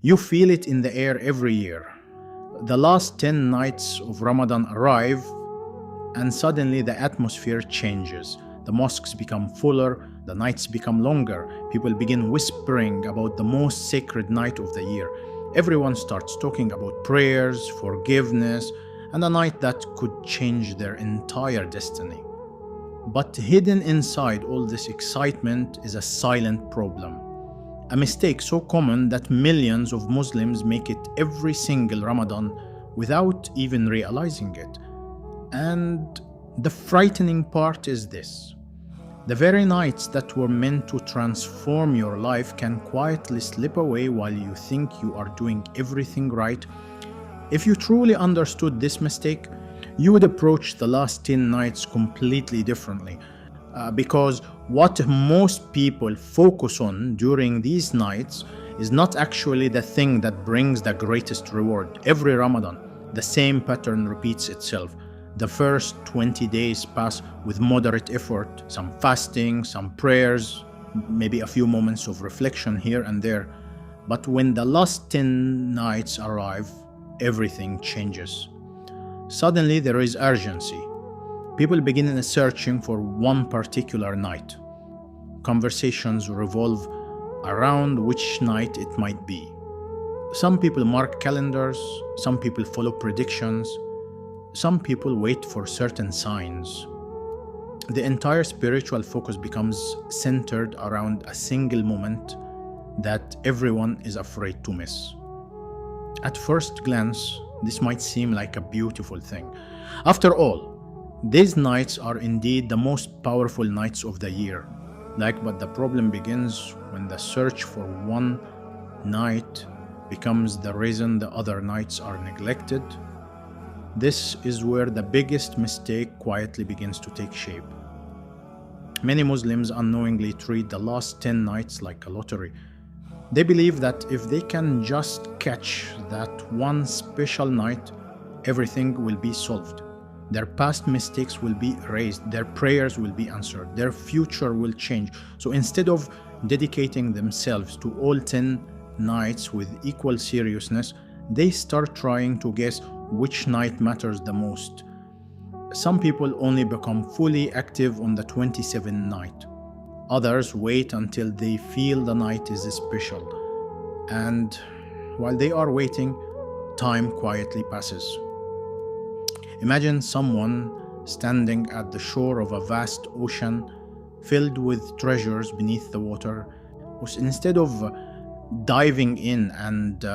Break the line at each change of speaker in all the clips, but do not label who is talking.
You feel it in the air every year. The last 10 nights of Ramadan arrive, and suddenly the atmosphere changes. The mosques become fuller, the nights become longer. People begin whispering about the most sacred night of the year. Everyone starts talking about prayers, forgiveness, and a night that could change their entire destiny. But hidden inside all this excitement is a silent problem. A mistake so common that millions of Muslims make it every single Ramadan without even realizing it. And the frightening part is this: the very nights that were meant to transform your life can quietly slip away while you think you are doing everything right. If you truly understood this mistake, you would approach the last 10 nights completely differently. Because what most people focus on during these nights is not actually the thing that brings the greatest reward. Every Ramadan, the same pattern repeats itself. The first 20 days pass with moderate effort, some fasting, some prayers, maybe a few moments of reflection here and there. But when the last 10 nights arrive, everything changes. Suddenly there is urgency. People begin searching for one particular night. Conversations revolve around which night it might be. Some people mark calendars, some people follow predictions, some people wait for certain signs. The entire spiritual focus becomes centered around a single moment that everyone is afraid to miss. At first glance, this might seem like a beautiful thing. After all, these nights are indeed the most powerful nights of the year. But the problem begins when the search for one night becomes the reason the other nights are neglected. This is where the biggest mistake quietly begins to take shape. Many Muslims unknowingly treat the last 10 nights like a lottery. They believe that if they can just catch that one special night, everything will be solved. Their past mistakes will be erased, their prayers will be answered, their future will change. So instead of dedicating themselves to all 10 nights with equal seriousness, they start trying to guess which night matters the most. Some people only become fully active on the 27th night. Others wait until they feel the night is special. And while they are waiting, time quietly passes. Imagine someone standing at the shore of a vast ocean filled with treasures beneath the water. Instead of diving in and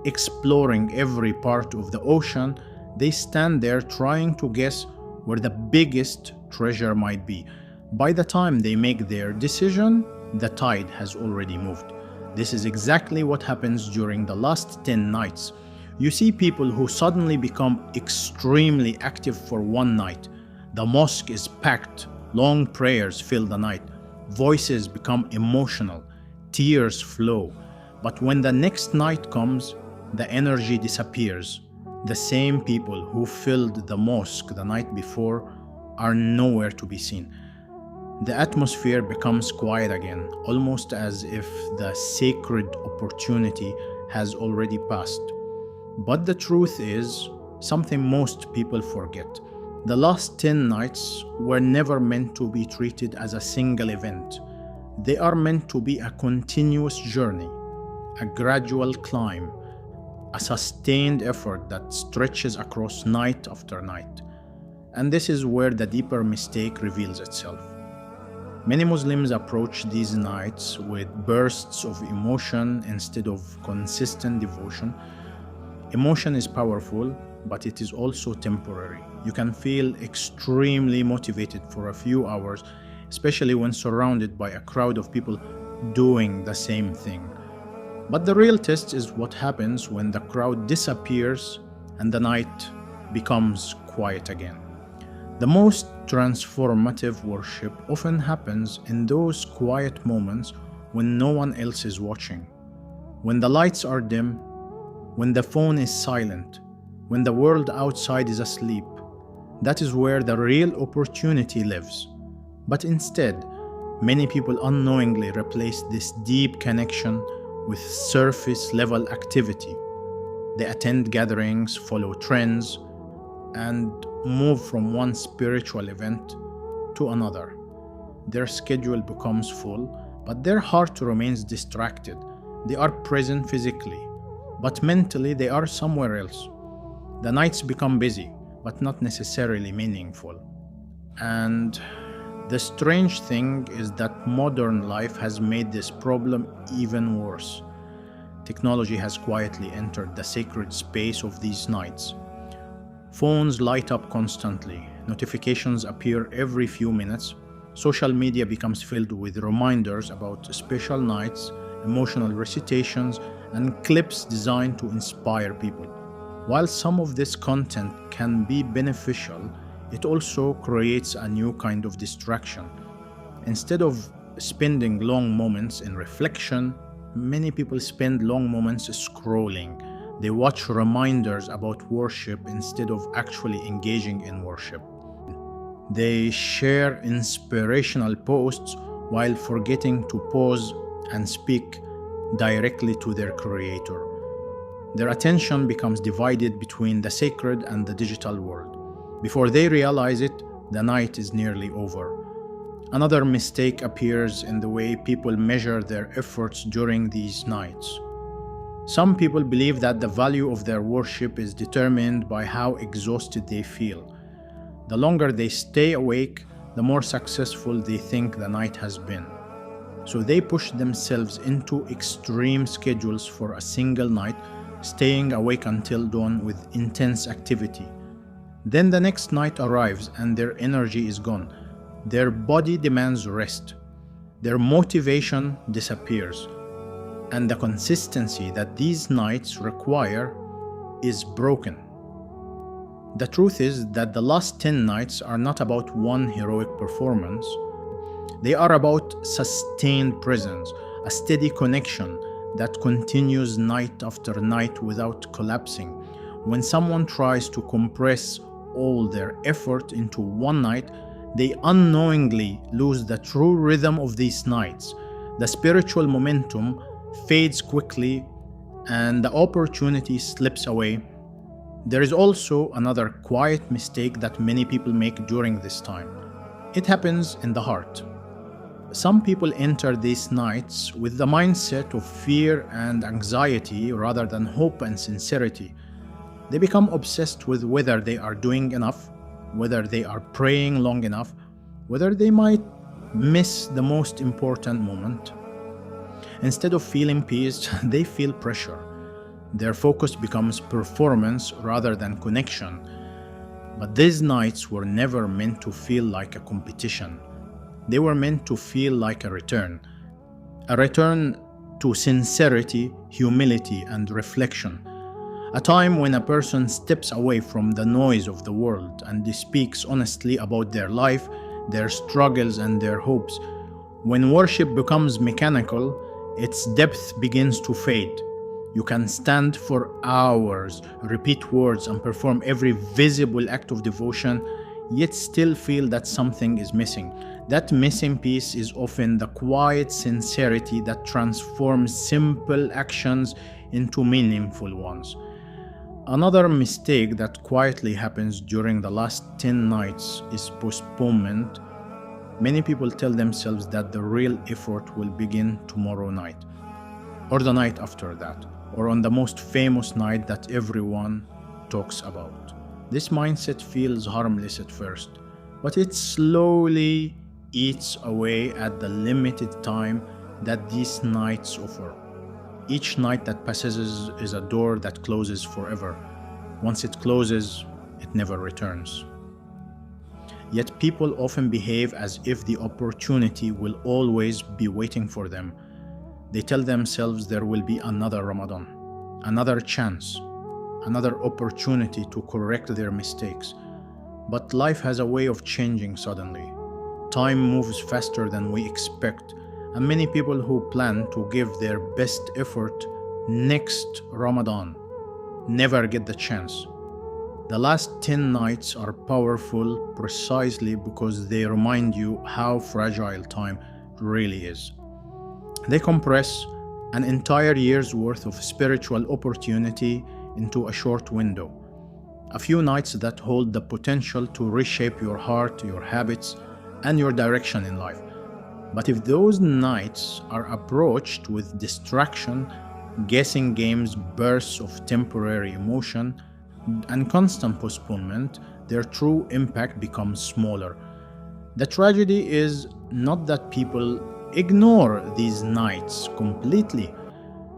exploring every part of the ocean, they stand there trying to guess where the biggest treasure might be. By the time they make their decision, the tide has already moved. This is exactly what happens during the last 10 nights. You see people who suddenly become extremely active for one night. The mosque is packed, long prayers fill the night, voices become emotional, tears flow. But when the next night comes, the energy disappears. The same people who filled the mosque the night before are nowhere to be seen. The atmosphere becomes quiet again, almost as if the sacred opportunity has already passed. But the truth is something most people forget. The last 10 nights were never meant to be treated as a single event. They are meant to be a continuous journey, a gradual climb, a sustained effort that stretches across night after night. And this is where the deeper mistake reveals itself. Many Muslims approach these nights with bursts of emotion instead of consistent devotion. Emotion is powerful, but it is also temporary. You can feel extremely motivated for a few hours, especially when surrounded by a crowd of people doing the same thing. But the real test is what happens when the crowd disappears and the night becomes quiet again. The most transformative worship often happens in those quiet moments when no one else is watching, when the lights are dim, when the phone is silent, when the world outside is asleep. That is where the real opportunity lives. But instead, many people unknowingly replace this deep connection with surface level activity. They attend gatherings, follow trends, and move from one spiritual event to another. Their schedule becomes full, but their heart remains distracted. They are present physically, but mentally they are somewhere else. The nights become busy, but not necessarily meaningful. And the strange thing is that modern life has made this problem even worse. Technology has quietly entered the sacred space of these nights. Phones light up constantly, notifications appear every few minutes, social media becomes filled with reminders about special nights, emotional recitations, and clips designed to inspire people. While some of this content can be beneficial, it also creates a new kind of distraction. Instead of spending long moments in reflection, many people spend long moments scrolling. They watch reminders about worship instead of actually engaging in worship. They share inspirational posts while forgetting to pause and speak directly to their creator. Their attention becomes divided between the sacred and the digital world. Before they realize it, the night is nearly over. Another mistake appears in the way people measure their efforts during these nights. Some people believe that the value of their worship is determined by how exhausted they feel. The longer they stay awake, the more successful they think the night has been. So they push themselves into extreme schedules for a single night, staying awake until dawn with intense activity. Then the next night arrives and their energy is gone. Their body demands rest. Their motivation disappears. And the consistency that these nights require is broken. The truth is that the last 10 nights are not about one heroic performance. They are about sustained presence, a steady connection that continues night after night without collapsing. When someone tries to compress all their effort into one night, they unknowingly lose the true rhythm of these nights. The spiritual momentum fades quickly and the opportunity slips away. There is also another quiet mistake that many people make during this time. It happens in the heart. Some people enter these nights with the mindset of fear and anxiety rather than hope and sincerity. They become obsessed with whether they are doing enough, whether they are praying long enough, whether they might miss the most important moment. Instead of feeling peace, they feel pressure. Their focus becomes performance rather than connection. But these nights were never meant to feel like a competition. They were meant to feel like a return to sincerity, humility, and reflection. A time when a person steps away from the noise of the world and speaks honestly about their life, their struggles, and their hopes. When worship becomes mechanical, its depth begins to fade. You can stand for hours, repeat words, and perform every visible act of devotion, yet still feel that something is missing. That missing piece is often the quiet sincerity that transforms simple actions into meaningful ones. Another mistake that quietly happens during the last 10 nights is postponement. Many people tell themselves that the real effort will begin tomorrow night, or the night after that, or on the most famous night that everyone talks about. This mindset feels harmless at first, but it slowly eats away at the limited time that these nights offer. Each night that passes is a door that closes forever. Once it closes, it never returns. Yet people often behave as if the opportunity will always be waiting for them. They tell themselves there will be another Ramadan, another chance, another opportunity to correct their mistakes. But life has a way of changing suddenly. Time moves faster than we expect, and many people who plan to give their best effort next Ramadan never get the chance. The last 10 nights are powerful precisely because they remind you how fragile time really is. They compress, an entire year's worth of spiritual opportunity into a short window. A few nights that hold the potential to reshape your heart, your habits, and your direction in life. But if those nights are approached with distraction, guessing games, bursts of temporary emotion, and constant postponement, their true impact becomes smaller. The tragedy is not that people ignore these nights completely.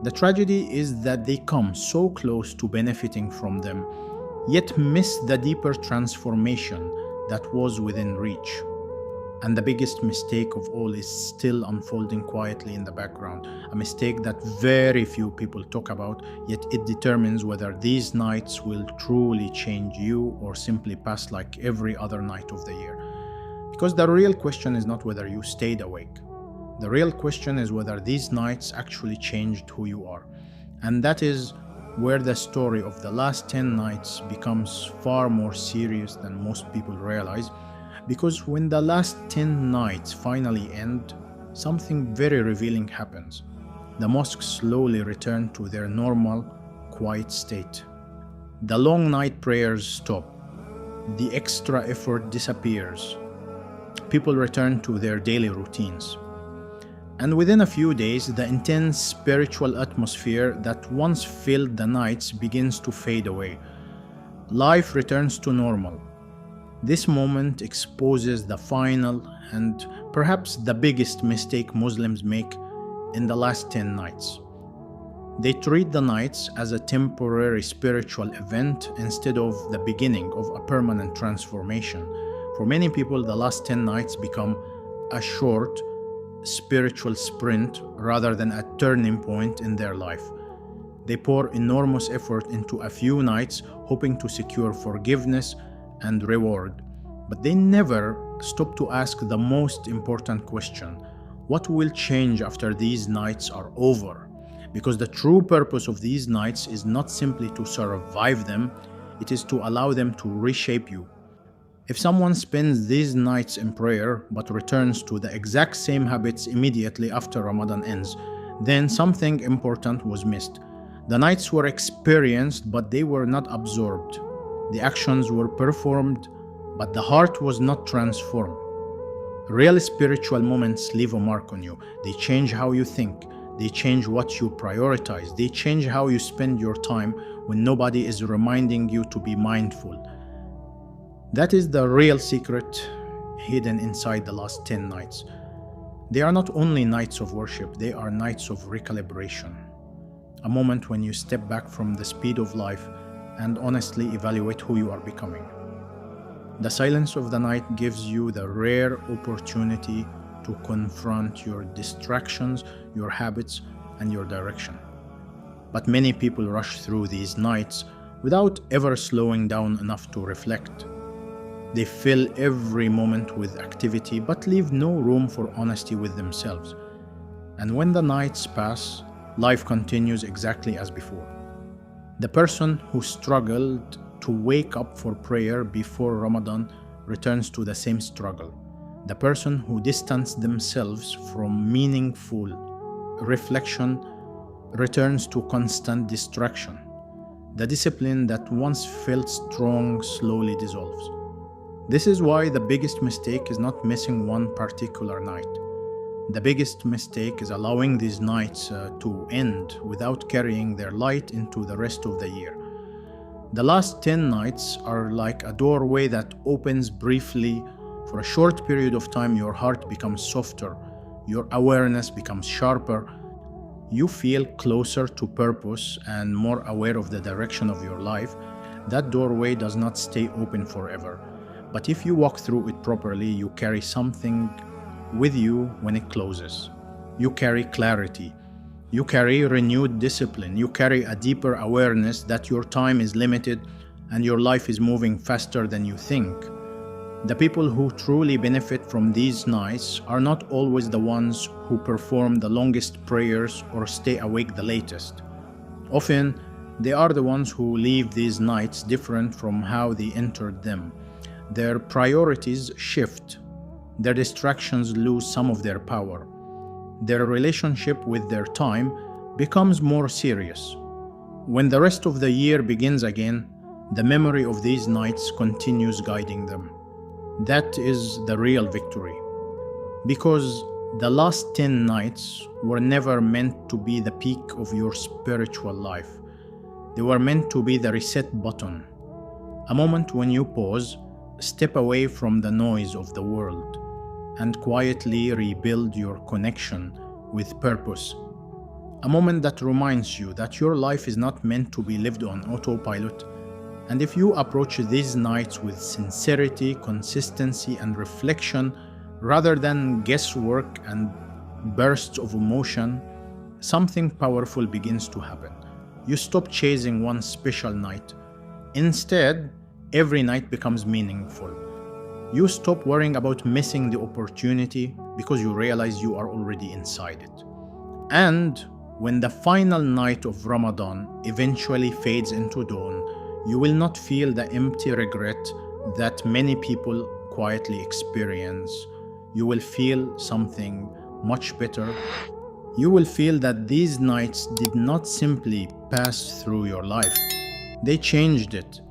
The tragedy is that they come so close to benefiting from them, yet miss the deeper transformation that was within reach. And the biggest mistake of all is still unfolding quietly in the background, a mistake that very few people talk about, yet it determines whether these nights will truly change you or simply pass like every other night of the year. Because the real question is not whether you stayed awake. The real question is whether these nights actually changed who you are. And that is where the story of the last 10 nights becomes far more serious than most people realize. Because when the last 10 nights finally end, something very revealing happens. The mosques slowly return to their normal, quiet state. The long night prayers stop. The extra effort disappears. People return to their daily routines. And within a few days, the intense spiritual atmosphere that once filled the nights begins to fade away. Life returns to normal. This moment exposes the final and perhaps the biggest mistake Muslims make in the last 10 nights. They treat the nights as a temporary spiritual event instead of the beginning of a permanent transformation. For many people, the last 10 nights become a short spiritual sprint rather than a turning point in their life. They pour enormous effort into a few nights, hoping to secure forgiveness and reward, but they never stop to ask the most important question: what will change after these nights are over? Because the true purpose of these nights is not simply to survive them, it is to allow them to reshape you. If someone spends these nights in prayer but returns to the exact same habits immediately after Ramadan ends, then something important was missed. The nights were experienced, but they were not absorbed. The actions were performed, but the heart was not transformed. Real spiritual moments leave a mark on you. They change how you think. They change what you prioritize. They change how you spend your time when nobody is reminding you to be mindful. That is the real secret hidden inside the last 10 nights. They are not only nights of worship, they are nights of recalibration. A moment when you step back from the speed of life and honestly evaluate who you are becoming. The silence of the night gives you the rare opportunity to confront your distractions, your habits, and your direction. But many people rush through these nights without ever slowing down enough to reflect. They fill every moment with activity but leave no room for honesty with themselves. And when the nights pass, life continues exactly as before. The person who struggled to wake up for prayer before Ramadan returns to the same struggle. The person who distanced themselves from meaningful reflection returns to constant distraction. The discipline that once felt strong slowly dissolves. This is why the biggest mistake is not missing one particular night. The biggest mistake is allowing these nights to end without carrying their light into the rest of the year. The last 10 nights are like a doorway that opens briefly. For a short period of time, your heart becomes softer, your awareness becomes sharper, you feel closer to purpose and more aware of the direction of your life. That doorway does not stay open forever. But if you walk through it properly, you carry something with you when it closes. You carry clarity. You carry renewed discipline. You carry a deeper awareness that your time is limited and your life is moving faster than you think. The people who truly benefit from these nights are not always the ones who perform the longest prayers or stay awake the latest. Often, they are the ones who leave these nights different from how they entered them. Their priorities shift. Their distractions lose some of their power. Their relationship with their time becomes more serious. When the rest of the year begins again, the memory of these nights continues guiding them. That is the real victory. Because the last 10 nights were never meant to be the peak of your spiritual life. They were meant to be the reset button, a moment when you pause, step away from the noise of the world, and quietly rebuild your connection with purpose. A moment that reminds you that your life is not meant to be lived on autopilot. And if you approach these nights with sincerity, consistency, and reflection, rather than guesswork and bursts of emotion, something powerful begins to happen. You stop chasing one special night. Instead, every night becomes meaningful. You stop worrying about missing the opportunity because you realize you are already inside it. And when the final night of Ramadan eventually fades into dawn, you will not feel the empty regret that many people quietly experience. You will feel something much better. You will feel that these nights did not simply pass through your life. They changed it.